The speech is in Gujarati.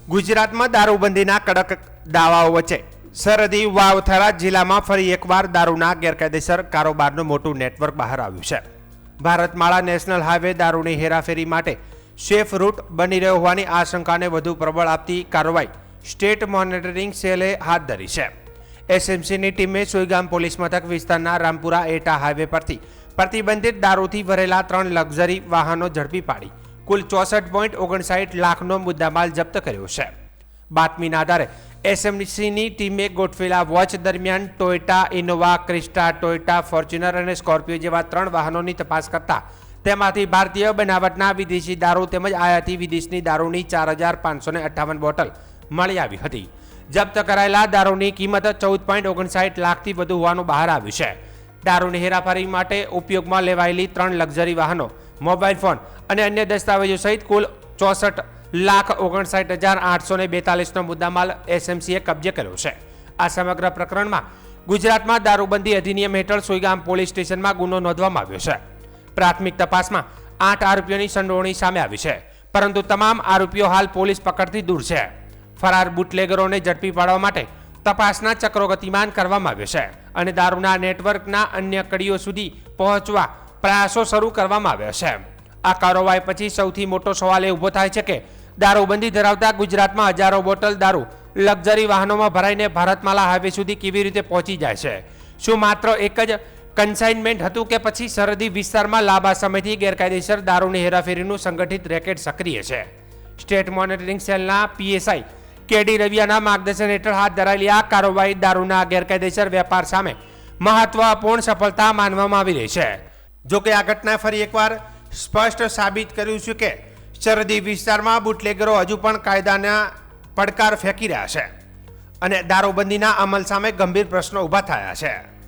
ગુજરાતમાં દારૂબંધીના કડક દાવાઓ વચ્ચે સરહદી વાવથરા જિલ્લામાં ફરી એકવાર દારૂના ગેરકાયદેસર કારોબારનું મોટું નેટવર્ક બહાર આવ્યું છે. ભારતમાળા નેશનલ હાઈવે દારૂની હેરાફેરી માટે સેફ રૂટ બની રહ્યો હોવાની આશંકાને વધુ પ્રબળ આપતી કાર્યવાહી સ્ટેટ મોનિટરિંગ સેલે હાથ ધરી છે. એસએમસીની ટીમે સોઈગામ પોલીસ મથક વિસ્તારના રામપુરા એટા હાઈવે પરથી પ્રતિબંધિત દારૂથી ભરેલા 3 લક્ઝરી વાહનો ઝડપી પાડી કુલ 64.59 લાખનો મુદ્દામાલ જપ્ત કર્યો છે. બાતમીના આધારે એસએમસીની ટીમે ગોઠવેલા વોચ દરમિયાન Toyota Innova, Crysta, Toyota Fortuner અને સ્કોર્પિયો જેવા 3 વાહનોની તપાસ કરતા તેમાંથી ભારતીય બનાવટના વિદેશી દારૂ તેમજ આયાતી વિદેશની દારૂની 4558 બોટલ મળી આવી હતી. જપ્ત કરાયેલા દારૂની કિંમત 14.59 લાખથી વધુ હોવાનું બહાર આવ્યું છે. દારૂની હેરાફેરી માટે ઉપયોગમાં લેવાયેલી 3 લક્ઝરી વાહનો, મોબાઈલ ફોન અને અન્ય દસ્તાવેજો સહિત કુલ 64,59,842નો મુદ્દામાલ એસએમસીએ કબજે કર્યો છે. આ સમગ્ર પ્રકરણમાં ગુજરાતમાં દારૂબંધી અધિનિયમ હેઠળ સોઈગામ પોલીસ સ્ટેશનમાં ગુનો નોંધવામાં આવ્યો છે. પ્રાથમિક તપાસમાં 8 આરોપીઓની સંડોવણી સામે આવી છે, પરંતુ તમામ આરોપીઓ હાલ પોલીસ પકડથી દૂર છે. ફરાર બુટલેગરોને ઝડપી પાડવા માટે તપાસના ચક્રો ગતિમાન કરવામાં આવ્યો છે અને દારૂના નેટવર્કના અન્ય કડીઓ સુધી પહોંચવા પ્રયાસો શરૂ કરવામાં આવ્યા છે. આ કાર્યવાહી પછી સૌથી મોટો સવાલ એ ઊભો થાય છે કે દારૂબંધી ધરાવતા ગુજરાતમાં હજારો બોટલ દારૂ લક્ઝરી વાહનોમાં ભરાઈને ભારતમાલા હાઈવે સુધી કેવી રીતે પહોંચી જાય છે? શું માત્ર એક જ કન્સાઇનમેન્ટ હતું કે પછી સરહદી વિસ્તારમાં લાંબા સમયથી ગેરકાયદેસર દારૂની હેરાફેરીનું સંગઠિત રેકેટ સક્રિય છે? સ્ટેટ મોનિટરિંગ સેલના પીએસઆઈ કેડી રવિયાના માર્ગદર્શન હેઠળ હાથ ધરાયેલી આ કાર્યવાહી દારૂના ગેરકાયદેસર વેપાર સામે મહત્વપૂર્ણ સફળતા માનવામાં આવી રહી છે. જોકે આ ઘટનાએ ફરી એકવાર સ્પષ્ટ સાબિત કર્યું છે કે સરહદી વિસ્તારમાં બુટલેગરો હજુ પણ કાયદાના પડકાર ફેંકી રહ્યા છે અને દારૂબંધીના અમલ સામે ગંભીર પ્રશ્નો ઊભા થયા છે.